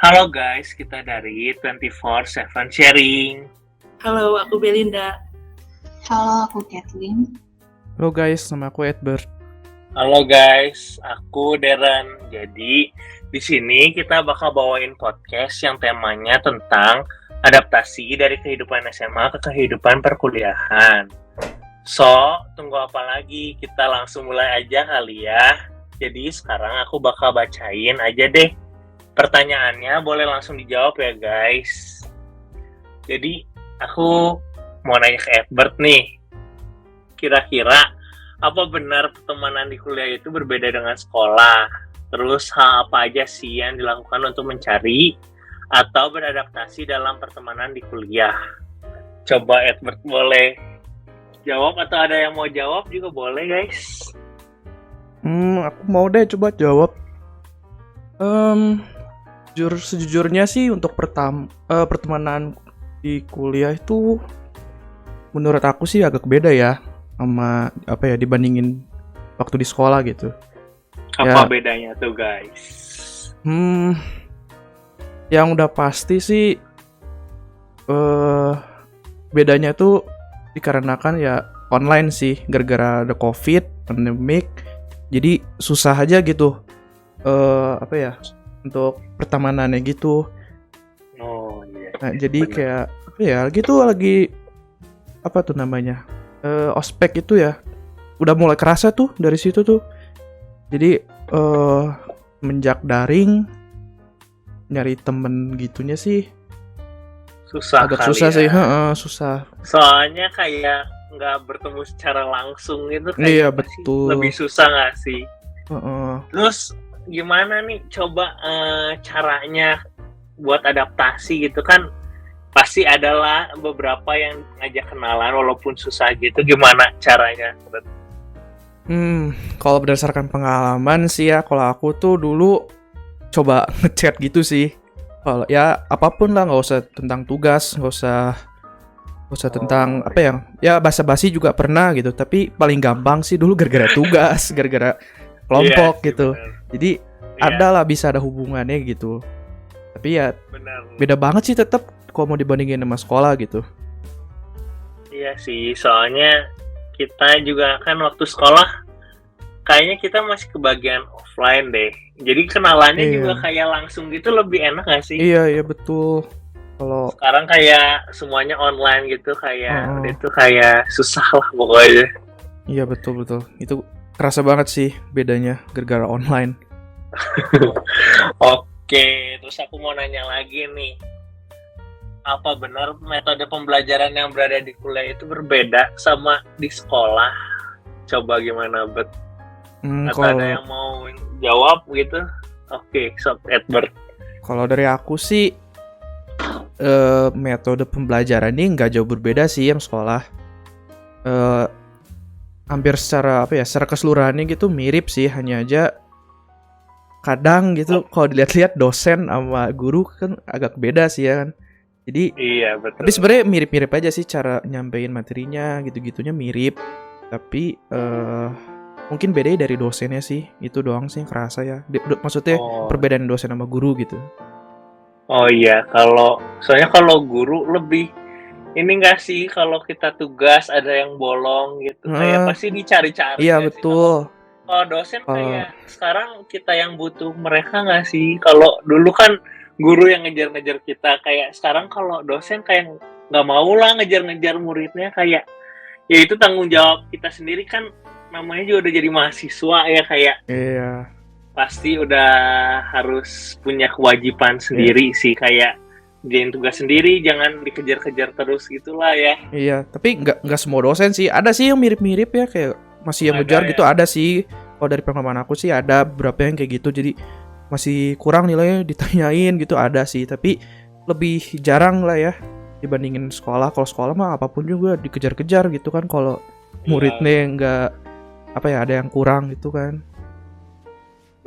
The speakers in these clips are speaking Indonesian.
Halo guys, kita dari 24/7 Sharing. Halo, aku Belinda. Halo, aku Kathleen. Halo guys, nama aku Edward. Halo guys, aku Darren. Jadi di sini kita bakal bawain podcast yang temanya tentang adaptasi dari kehidupan SMA ke kehidupan perkuliahan. So, tunggu apa lagi? Kita langsung mulai aja kali ya. Jadi sekarang aku bakal bacain aja deh. Pertanyaannya boleh langsung dijawab ya guys. Jadi aku mau nanya ke Edward nih. Kira-kira apa benar pertemanan di kuliah itu berbeda dengan sekolah? Terus hal apa aja sih yang dilakukan untuk mencari atau beradaptasi dalam pertemanan di kuliah? Coba Edward boleh jawab atau ada yang mau jawab juga boleh guys. Aku mau deh coba jawab. Sejujurnya sih untuk pertemanan di kuliah itu menurut aku sih agak beda ya sama dibandingin waktu di sekolah gitu. Apa bedanya tuh guys? Yang udah pasti sih bedanya tuh dikarenakan ya online sih, gara-gara ada COVID, pandemik. Jadi susah aja gitu untuk pertemanannya gitu. Oh iya. Nah, jadi bener. kayak gitu lagi ospek itu ya. Udah mulai kerasa tuh dari situ tuh. Jadi menjak daring nyari temen gitunya sih Susah agak kali susah ya. sih, susah. Soalnya kayak nggak bertemu secara langsung gitu kayak Iya, apa sih? betul. Lebih susah nggak sih? Heeh. Terus gimana nih coba caranya buat adaptasi gitu kan? Pasti adalah beberapa yang ngajak kenalan walaupun susah gitu. Gimana caranya? Kalau berdasarkan pengalaman sih ya, kalau aku tuh dulu coba ngechat gitu sih. Kalau ya apapun lah, nggak usah tentang tugas, nggak usah tentang basa-basi juga pernah gitu. Tapi paling gampang sih dulu gara-gara tugas, gara-gara kelompok Iya, gitu. bener. Jadi ada lah, bisa ada hubungannya gitu. Tapi ya Benar. beda banget sih tetap kalau mau dibandingin sama sekolah gitu. Iya sih, soalnya kita juga kan waktu sekolah kayaknya kita masih kebagian offline deh. Jadi kenalannya Iya. juga kayak langsung gitu lebih enak gak sih? Iya betul. Kalau Sekarang kayak semuanya online gitu, kayak udah itu kayak susah lah pokoknya. iya betul. Itu kerasa banget sih bedanya gara-gara online. Oke, terus aku mau nanya lagi nih. Apa benar metode pembelajaran yang berada di kuliah itu berbeda sama di sekolah? Coba gimana, Bet? Atau ada yang mau jawab gitu? Oke, Sob Edward. Kalau dari aku sih metode pembelajaran ini nggak jauh berbeda sih yang sekolah. Hampir secara keseluruhannya gitu mirip sih, hanya aja kadang gitu kalau dilihat-lihat dosen sama guru kan agak beda sih ya kan. Jadi Iya, betul. tapi sebenarnya mirip-mirip aja sih cara nyampein materinya, gitu-gitunya mirip. Tapi mungkin bedanya dari dosennya sih, itu doang sih yang kerasa ya. Maksudnya perbedaan dosen sama guru gitu. Oh iya, soalnya kalau guru lebih ini nggak sih, kalau kita tugas ada yang bolong gitu, kayak pasti dicari-cari. Iya betul. Kalau dosen kayak sekarang kita yang butuh mereka nggak sih? Kalau dulu kan guru yang ngejar-ngejar kita, kayak sekarang kalau dosen kayak nggak mau lah ngejar-ngejar muridnya, kayak ya itu tanggung jawab kita sendiri kan, namanya juga udah jadi mahasiswa ya, kayak Iya. pasti udah harus punya kewajiban sendiri sih, kayak jadi tugas sendiri, jangan dikejar-kejar terus gitulah ya. Iya, tapi nggak semua dosen sih. Ada sih yang mirip-mirip ya, kayak masih yang ngejar gitu, ada sih. Kalau dari pengalaman aku sih ada beberapa yang kayak gitu. Jadi masih kurang nilainya ditanyain gitu, ada sih. Tapi lebih jarang lah ya dibandingin sekolah. Kalau sekolah mah apapun juga dikejar-kejar gitu kan. Kalau muridnya nggak ada yang kurang gitu kan.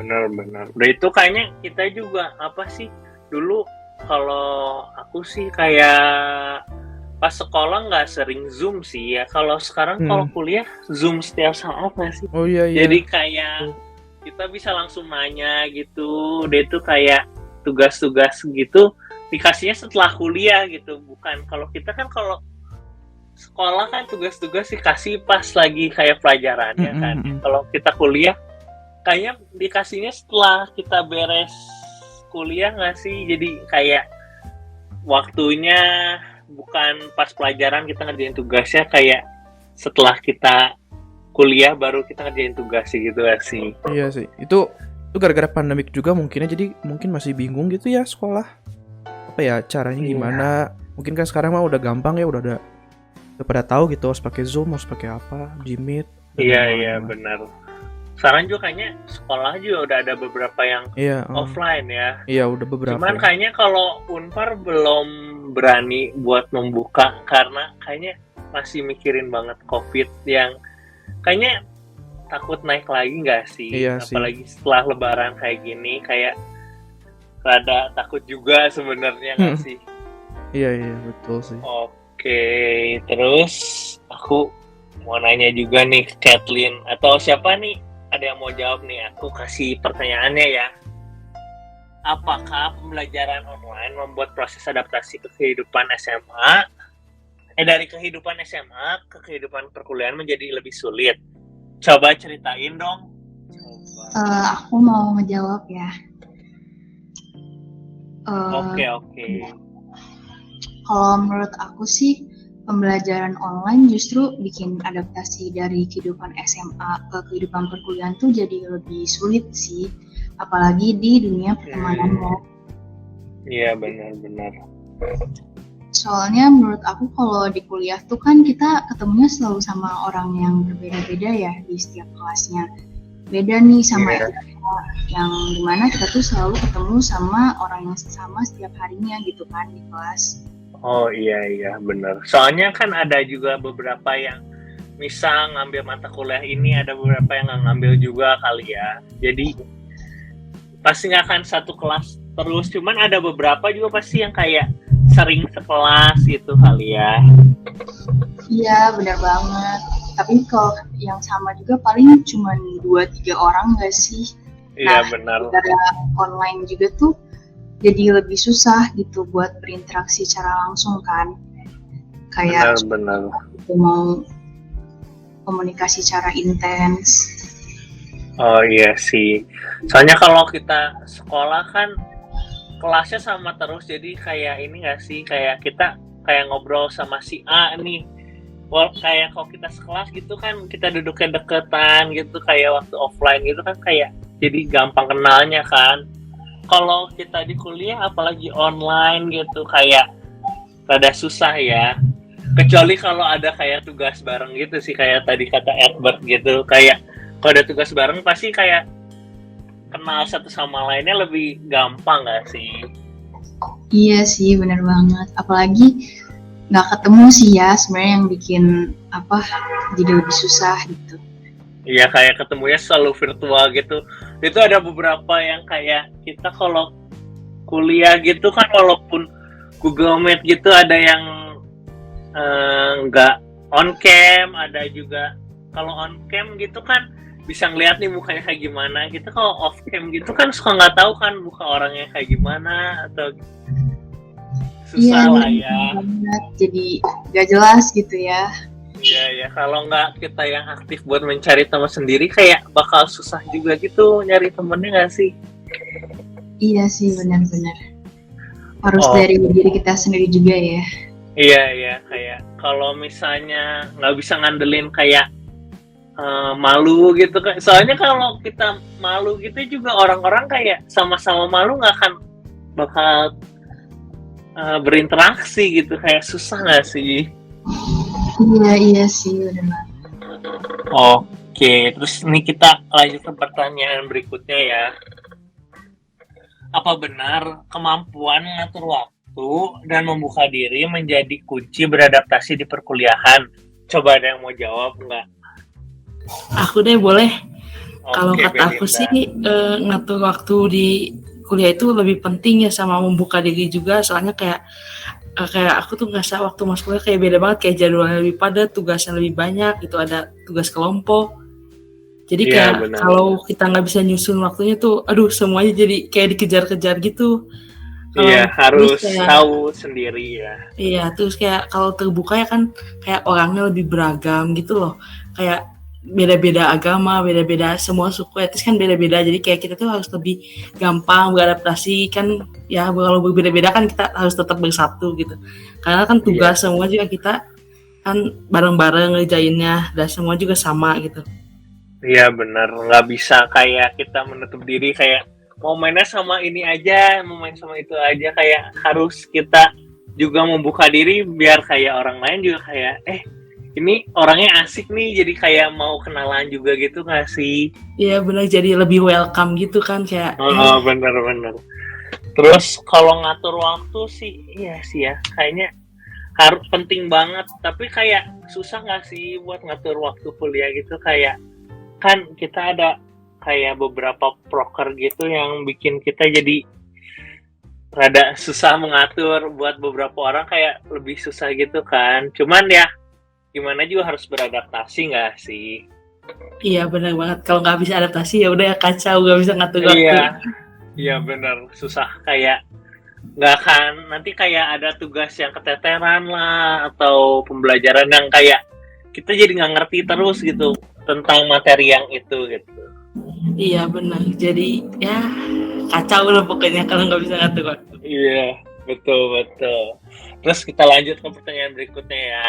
Benar. Udah itu kayaknya kita juga dulu kalau aku sih kayak pas sekolah nggak sering Zoom sih ya. Kalau sekarang kalau kuliah Zoom setiap saat nggak sih? Oh iya. Jadi kayak kita bisa langsung nanya gitu. Dia tuh kayak tugas-tugas gitu dikasihnya setelah kuliah gitu. Bukan kalau kita kan kalau sekolah kan tugas-tugas dikasih pas lagi kayak pelajarannya kan. Kalau kita kuliah kayaknya dikasihnya setelah kita beres kuliah nggak sih? Jadi kayak waktunya bukan pas pelajaran kita ngerjain tugasnya, kayak setelah kita kuliah baru kita ngerjain tugas gitu gak sih? Iya sih. Itu gara-gara pandemik juga mungkinnya, jadi mungkin masih bingung gitu ya sekolah. Apa ya caranya gimana? Mungkin kan sekarang mah udah gampang ya, udah pada tahu gitu harus pakai Zoom, harus pakai apa, Jimit. Iya benar. Sekarang juga kayaknya sekolah juga udah ada beberapa yang offline ya. Iya udah beberapa. Cuman kayaknya kalau Unpar belum berani buat membuka karena kayaknya masih mikirin banget COVID yang kayaknya takut naik lagi nggak sih? Iya apalagi setelah Lebaran kayak gini, kayak rada takut juga sebenarnya nggak sih? Iya betul sih. Oke, terus aku mau nanya juga nih Kathleen atau siapa nih? Ada yang mau jawab nih? Aku kasih pertanyaannya ya. Apakah pembelajaran online membuat proses adaptasi ke kehidupan SMA dari kehidupan SMA ke kehidupan perkuliahan menjadi lebih sulit? Coba ceritain dong. Aku mau ngejawab ya. Oke. Kalau menurut aku sih pembelajaran online justru bikin adaptasi dari kehidupan SMA ke kehidupan perkuliahan tuh jadi lebih sulit sih, apalagi di dunia pertemanannya. Iya benar. Soalnya menurut aku kalau di kuliah tuh kan kita ketemunya selalu sama orang yang berbeda-beda ya di setiap kelasnya. Beda nih sama yang dimana kita tuh selalu ketemu sama orang yang sama setiap harinya gitu kan di kelas. Oh iya benar. Soalnya kan ada juga beberapa yang misal ngambil mata kuliah ini, ada beberapa yang nggak ngambil juga kali ya. Jadi pasti nggak akan satu kelas terus. Cuman ada beberapa juga pasti yang kayak sering sekelas gitu kali ya. Iya benar banget. Tapi kalau yang sama juga paling cuma 2-3 orang nggak sih? Iya benar. Cara online juga tuh jadi lebih susah gitu buat berinteraksi secara langsung kan, kayak benar. Mau komunikasi secara intens. Oh iya sih, soalnya kalau kita sekolah kan kelasnya sama terus, jadi kayak ini nggak sih, kayak kita kayak ngobrol sama si A nih. Kayak kalau kita sekelas gitu kan kita duduknya deketan gitu, kayak waktu offline gitu kan kayak jadi gampang kenalnya kan. Kalau kita di kuliah apalagi online gitu kayak rada susah ya. Kecuali kalau ada kayak tugas bareng gitu sih, kayak tadi kata Edward gitu, kayak kalau ada tugas bareng pasti kayak kenal satu sama lainnya lebih gampang gak sih? Iya sih benar banget, apalagi nggak ketemu sih ya sebenarnya yang bikin jadi lebih susah gitu. Iya kayak ketemunya selalu virtual gitu. Itu ada beberapa yang kayak kita kalau kuliah gitu kan walaupun Google Meet gitu ada yang nggak on cam, ada juga kalau on cam gitu kan bisa ngeliat nih mukanya kayak gimana. Kita kalau off cam gitu kan suka nggak tahu kan muka orangnya kayak gimana atau susah lah ya. Jadi nggak jelas gitu ya. Iya, kalau nggak kita yang aktif buat mencari teman sendiri kayak bakal susah juga gitu nyari temennya nggak sih? Iya sih, benar-benar. Harus dari diri kita sendiri juga ya. Iya, kayak kalau misalnya nggak bisa ngandelin kayak malu gitu kan. Soalnya kalau kita malu gitu juga orang-orang kayak sama-sama malu nggak akan bakal berinteraksi gitu, kayak susah nggak sih? Iya sih, benar. Oke, terus ini kita lanjut ke pertanyaan berikutnya ya. Apa benar kemampuan mengatur waktu dan membuka diri menjadi kunci beradaptasi di perkuliahan? Coba ada yang mau jawab nggak? Aku deh boleh. Kalau kata Belinda. aku sih ngatur waktu di kuliah itu lebih penting ya sama membuka diri juga, soalnya kayak aku tuh ngerasa waktu masuk kuliah kayak beda banget, kayak jadwalnya lebih padat, tugasnya lebih banyak, itu ada tugas kelompok. Jadi Iya, kayak benar. kalau kita nggak bisa nyusun waktunya tuh, aduh semuanya jadi kayak dikejar-kejar gitu. Iya, Terus harus kayak tahu sendiri ya. iya, terus kayak kalau terbuka ya kan kayak orangnya lebih beragam gitu loh. Kayak beda-beda agama, beda-beda semua suku etnis kan beda-beda. Jadi kayak kita tuh harus lebih gampang beradaptasi kan ya kalau berbeda-beda kan kita harus tetap bersatu gitu. Karena kan tugas semua juga kita kan bareng-bareng ngerjainnya dan semua juga sama gitu. Iya benar, nggak bisa kayak kita menutup diri kayak mau mainnya sama ini aja, mau main sama itu aja, kayak harus kita juga membuka diri biar kayak orang lain juga kayak ini orangnya asik nih, jadi kayak mau kenalan juga gitu nggak sih? Iya benar, jadi lebih welcome gitu kan kayak Oh, benar. Terus kalau ngatur waktu sih, iya sih ya, kayaknya harus penting banget. Tapi kayak susah nggak sih buat ngatur waktu kuliah gitu, kayak kan kita ada kayak beberapa proker gitu yang bikin kita jadi rada susah mengatur. Buat beberapa orang kayak lebih susah gitu kan. Cuman ya gimana juga harus beradaptasi nggak sih? iya benar banget. Kalau nggak bisa adaptasi ya udah kacau, nggak bisa ngatur waktu. Iya benar, susah kayak nggak kan nanti kayak ada tugas yang keteteran lah atau pembelajaran yang kayak kita jadi nggak ngerti terus gitu tentang materi yang itu gitu. Iya benar. Jadi ya kacau lah pokoknya kalau nggak bisa ngatur waktu. Iya, betul. Terus kita lanjut ke pertanyaan berikutnya ya.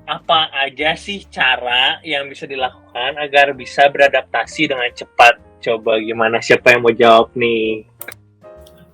Apa aja sih cara yang bisa dilakukan agar bisa beradaptasi dengan cepat? Coba gimana, siapa yang mau jawab nih?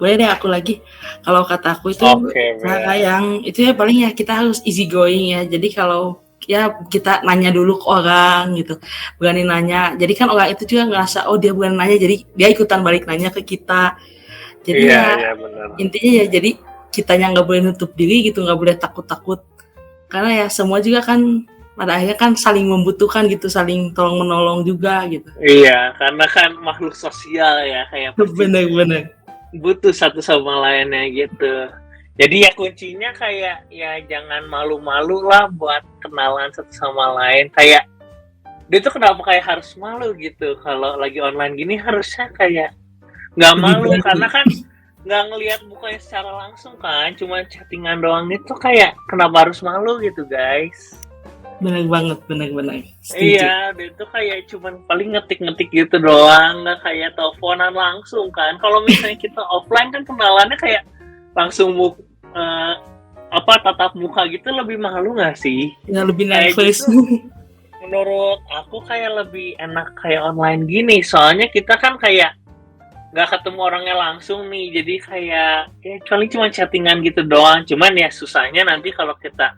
Boleh deh aku lagi. Kalau kata aku itu Oke, cara yang itu ya paling ya kita harus easy going ya. Jadi kalau ya kita nanya dulu ke orang gitu, berani nanya. Jadi kan orang itu juga ngerasa oh dia berani nanya, jadi dia ikutan balik nanya ke kita. Jadi iya benar. intinya ya jadi kitanya nggak boleh nutup diri gitu, nggak boleh takut-takut. Karena ya semua juga kan pada akhirnya kan saling membutuhkan gitu, saling tolong menolong juga gitu. Iya, karena kan makhluk sosial ya, kayak pasti Bener-bener. butuh satu sama lainnya gitu. Jadi ya kuncinya kayak ya jangan malu-malu lah buat kenalan satu sama lain. Kayak dia tuh kenapa kayak harus malu gitu? Kalau lagi online gini harusnya kayak nggak malu karena kan nggak ngelihat mukanya secara langsung kan, cuma chattingan doang itu kayak kenapa harus malu gitu guys? Bener banget. Setuju. Iya, dia tuh kayak cuman paling ngetik-ngetik gitu doang, nggak kayak teleponan langsung kan. Kalau misalnya kita offline kan kenalannya kayak langsung tatap muka gitu, lebih malu nggak sih? Ya lebih Kayak nervous. gitu, menurut aku kayak lebih enak kayak online gini, soalnya kita kan kayak nggak ketemu orangnya langsung nih, jadi kayak ya paling cuma chattingan gitu doang. Cuman ya susahnya nanti kalau kita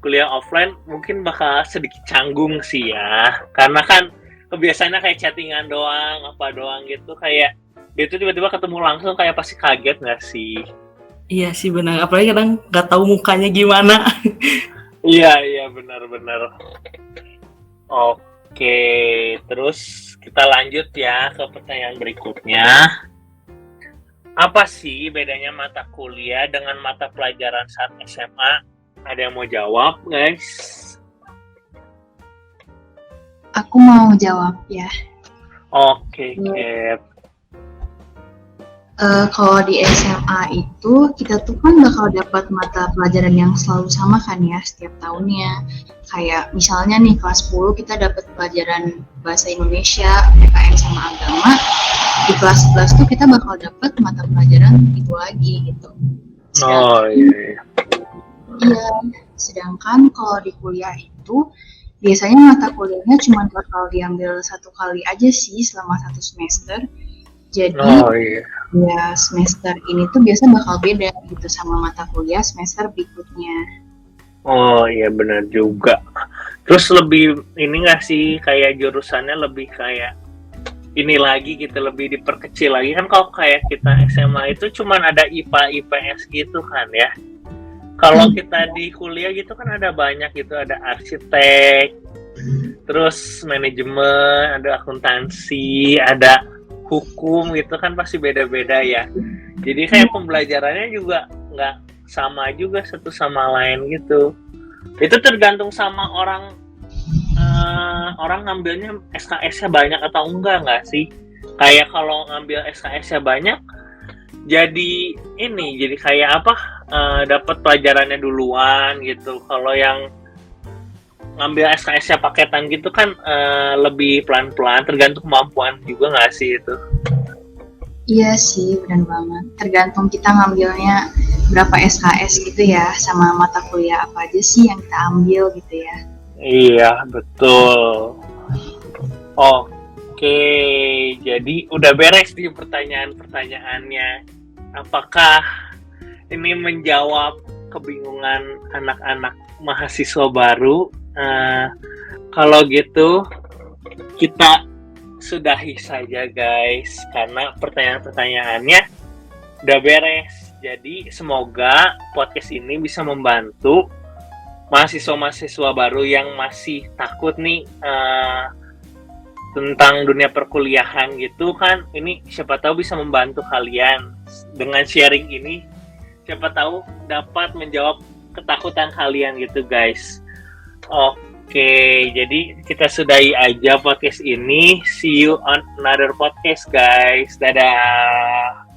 kuliah offline mungkin bakal sedikit canggung sih ya, karena kan kebiasaannya kayak chattingan doang, apa doang gitu, kayak dia tuh tiba-tiba ketemu langsung kayak pasti kaget nggak sih? Iya sih benar. Apalagi kadang nggak tahu mukanya gimana. Iya benar. Oke, terus kita lanjut ya ke pertanyaan berikutnya. Apa sih bedanya mata kuliah dengan mata pelajaran saat SMA? Ada yang mau jawab, guys? Aku mau jawab ya. Oke, Cap. Kalau di SMA itu kita tuh kan bakal dapat mata pelajaran yang selalu sama kan ya setiap tahunnya. Kayak misalnya nih kelas 10 kita dapat pelajaran bahasa Indonesia, PKN sama agama. Di kelas 11 tuh kita bakal dapat mata pelajaran itu lagi gitu. Iya, sedangkan kalau di kuliah itu biasanya mata kuliahnya cuma bakal diambil satu kali aja sih selama satu semester. Jadi ya semester ini tuh biasa bakal beda gitu sama mata kuliah semester berikutnya. Oh iya benar juga. Terus lebih ini nggak sih kayak jurusannya lebih kayak ini lagi gitu, lebih diperkecil lagi kan. Kalau kayak kita SMA itu cuman ada IPA IPS gitu kan ya. Kalau kita di kuliah gitu kan ada banyak gitu, ada arsitek, terus manajemen, ada akuntansi, ada hukum gitu kan, pasti beda-beda ya. Jadi kayak pembelajarannya juga nggak sama juga satu sama lain gitu. Itu tergantung sama orang ngambilnya SKS-nya banyak atau enggak nggak sih? Kayak kalau ngambil SKS-nya banyak, jadi kayak apa? Dapat pelajarannya duluan gitu. Kalau yang ngambil SKS-nya paketan gitu kan lebih pelan-pelan, tergantung kemampuan juga nggak sih itu? Iya sih, benar banget. Tergantung kita ngambilnya berapa SKS gitu ya, sama mata kuliah apa aja sih yang kita ambil gitu ya. Iya, betul. Oke, jadi udah beres nih pertanyaan-pertanyaannya. Apakah ini menjawab kebingungan anak-anak mahasiswa baru? Kalau gitu, kita sudahi saja guys, karena pertanyaan-pertanyaannya udah beres. Jadi semoga podcast ini bisa membantu mahasiswa-mahasiswa baru yang masih takut nih tentang dunia perkuliahan gitu kan. Ini siapa tahu bisa membantu kalian dengan sharing ini. Siapa tahu dapat menjawab ketakutan kalian gitu guys. Oke, jadi kita sudahi aja podcast ini. See you on another podcast guys. Dadah.